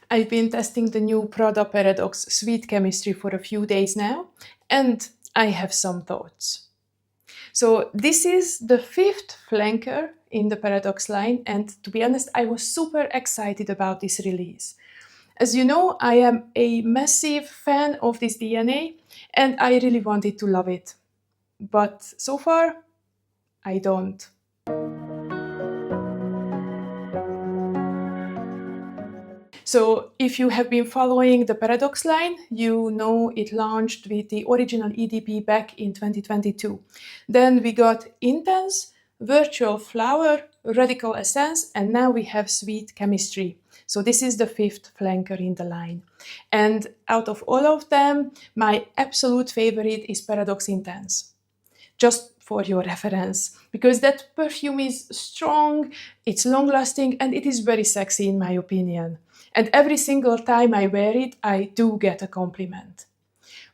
I've been testing the new Prada Paradoxe Sweet Chemistry for a few days now, and I have some thoughts. So this is the fifth flanker in the Paradoxe line, and to be honest, I was super excited about this release. As you know, I am a massive fan of this DNA, and I really wanted to love it. But so far, I don't. So if you have been following the Paradoxe line, you know it launched with the original EDP back in 2022. Then we got Intense, Virtual Flower, Radical Essence, and now we have Sweet Chemistry. So this is the fifth flanker in the line. And out of all of them, my absolute favorite is Paradoxe Intense. Just for your reference, because that perfume is strong, it's long-lasting, and it is very sexy in my opinion. And every single time I wear it, I do get a compliment.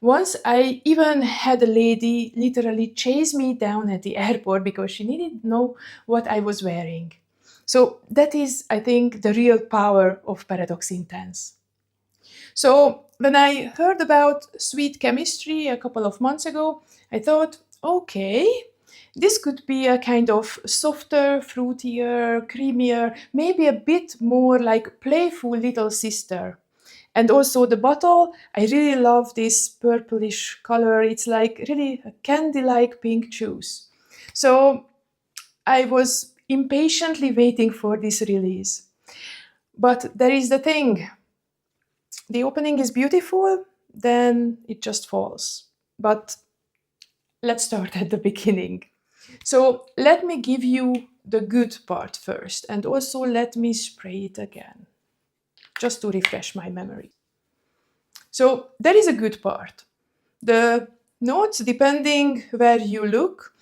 Once I even had a lady literally chase me down at the airport because she needed to know what I was wearing. So that is, I think, the real power of Paradoxe Intense. So when I heard about Sweet Chemistry a couple of months ago, I thought, okay, this could be a kind of softer, fruitier, creamier, maybe a bit more like playful little sister. And also the bottle, I really love this purplish color. It's like really a candy-like pink juice. So I was impatiently waiting for this release. But there is the thing. The opening is beautiful, then it just falls. But let's start at the beginning. So let me give you the good part first, and also let me spray it again, just to refresh my memory. So there is a good part. The notes, depending where you look,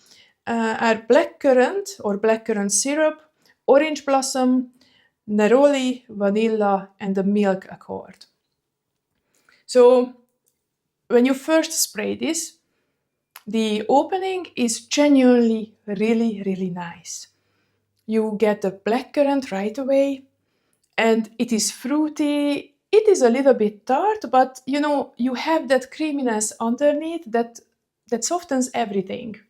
are blackcurrant or blackcurrant syrup, orange blossom, neroli, vanilla, and the milk accord. So when you first spray this, the opening is genuinely really nice. You get the blackcurrant right away, and it is fruity. It is a little bit tart, but you have that creaminess underneath that softens everything.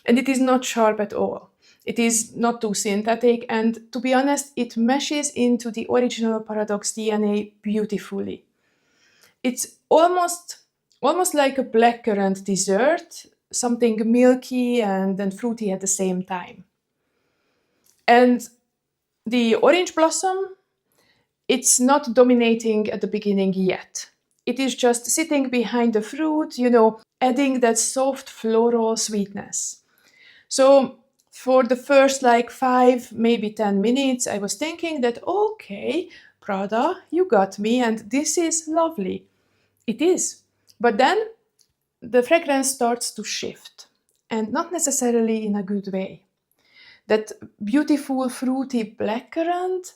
And it is not sharp at all. It is not too synthetic, and to be honest, it meshes into the original Paradoxe DNA beautifully. It's almost like a blackcurrant dessert, something milky and then fruity at the same time. And the orange blossom, it's not dominating at the beginning yet. It is just sitting behind the fruit, adding that soft floral sweetness. So for the first 5, maybe 10 minutes, I was thinking that, okay, Prada, you got me, and this is lovely. It is. But then the fragrance starts to shift, and not necessarily in a good way. That beautiful fruity blackcurrant,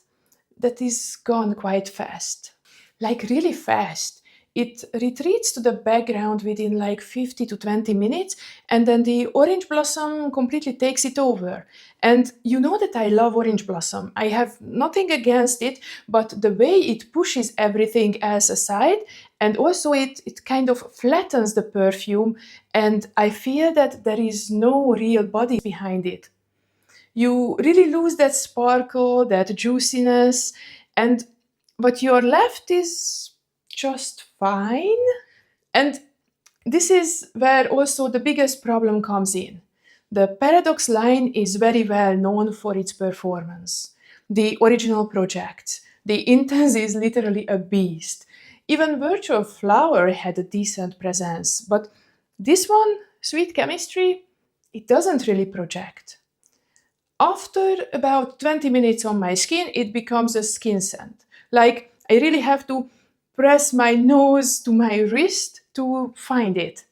that is gone quite fast. Like really fast. It retreats to the background within 50 to 20 minutes, and then the orange blossom completely takes it over. And you know that I love orange blossom. I have nothing against it, but the way it pushes everything else aside, and also it kind of flattens the perfume, and I feel that there is no real body behind it. You really lose that sparkle, that juiciness, and what you're left is just fine. And this is where also the biggest problem comes in. The Paradoxe line is very well known for its performance. The original project, the Intense, is literally a beast. Even Virtual Flower had a decent presence, but this one, Sweet Chemistry, it doesn't really project. After about 20 minutes on my skin, it becomes a skin scent. I really have to press my nose to my wrist to find it.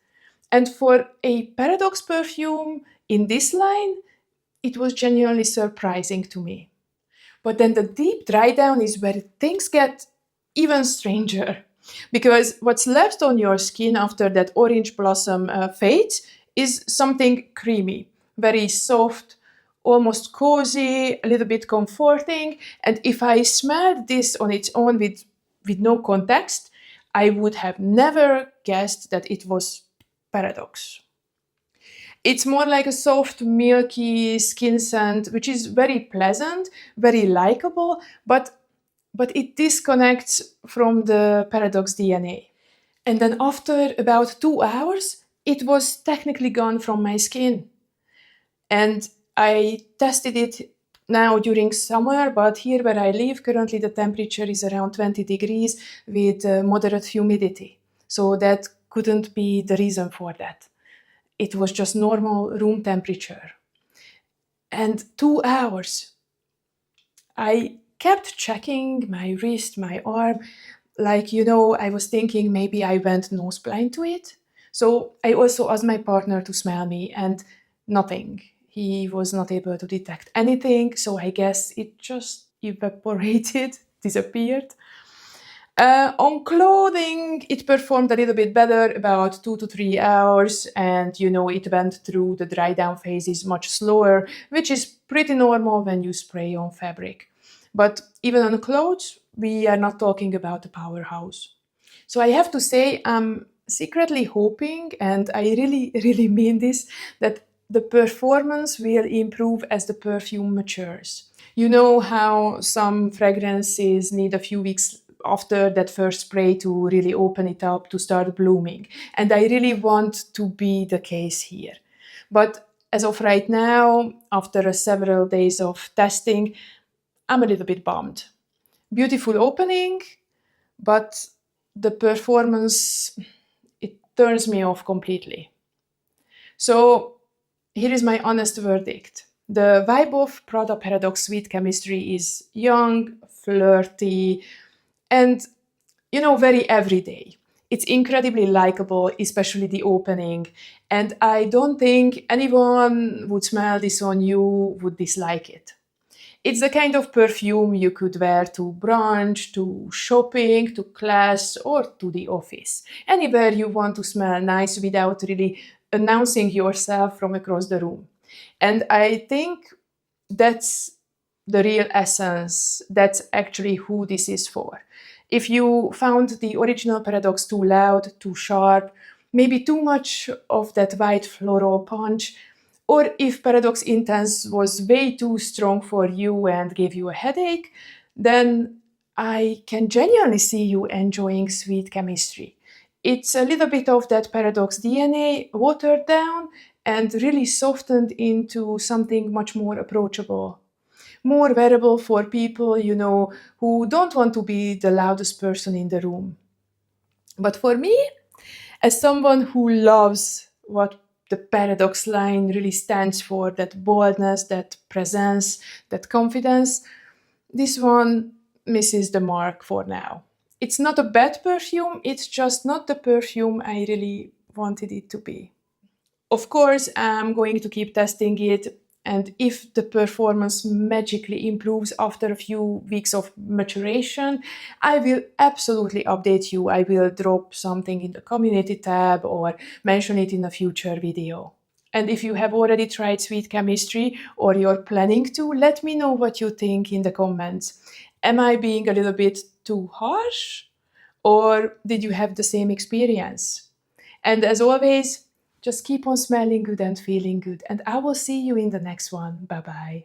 And for a Paradoxe perfume in this line, it was genuinely surprising to me. But then the deep dry down is where things get even stranger. Because what's left on your skin after that orange blossom fades is something creamy, very soft, almost cozy, a little bit comforting. And if I smelled this on its own with with no context, I would have never guessed that it was Paradoxe. It's more like a soft, milky skin scent, which is very pleasant, very likable, but it disconnects from the Paradoxe DNA. And then after about 2 hours, it was technically gone from my skin. And I tested it now during summer, but here where I live, currently the temperature is around 20 degrees with moderate humidity. So that couldn't be the reason for that. It was just normal room temperature. And 2 hours, I kept checking my wrist, my arm, like, I was thinking maybe I went nose blind to it. So I also asked my partner to smell me, and nothing. He was not able to detect anything, so I guess it just evaporated, disappeared. On clothing, it performed a little bit better, about 2 to 3 hours, and it went through the dry down phases much slower, which is pretty normal when you spray on fabric. But even on clothes, we are not talking about a powerhouse. So I have to say, I'm secretly hoping, and I really, really mean this, that the performance will improve as the perfume matures. You know how some fragrances need a few weeks after that first spray to really open it up, to start blooming. And I really want to be the case here. But as of right now, after several days of testing, I'm a little bit bummed. Beautiful opening, but the performance, it turns me off completely. So here is my honest verdict. The vibe of Prada Paradoxe Sweet Chemistry is young, flirty, and, very everyday. It's incredibly likable, especially the opening. And I don't think anyone would smell this on you would dislike it. It's the kind of perfume you could wear to brunch, to shopping, to class, or to the office. Anywhere you want to smell nice without really announcing yourself from across the room. And I think that's the real essence. That's actually who this is for. If you found the original Paradoxe too loud, too sharp, maybe too much of that white floral punch, or if Paradoxe Intense was way too strong for you and gave you a headache, then I can genuinely see you enjoying Sweet Chemistry. It's a little bit of that Paradoxe DNA watered down and really softened into something much more approachable, more wearable for people, who don't want to be the loudest person in the room. But for me, as someone who loves what the Paradoxe line really stands for, that boldness, that presence, that confidence, this one misses the mark for now. It's not a bad perfume, it's just not the perfume I really wanted it to be. Of course, I'm going to keep testing it, and if the performance magically improves after a few weeks of maturation, I will absolutely update you. I will drop something in the community tab or mention it in a future video. And if you have already tried Sweet Chemistry or you're planning to, let me know what you think in the comments. Am I being a little bit too harsh? Or did you have the same experience? And as always, just keep on smelling good and feeling good. And I will see you in the next one. Bye bye.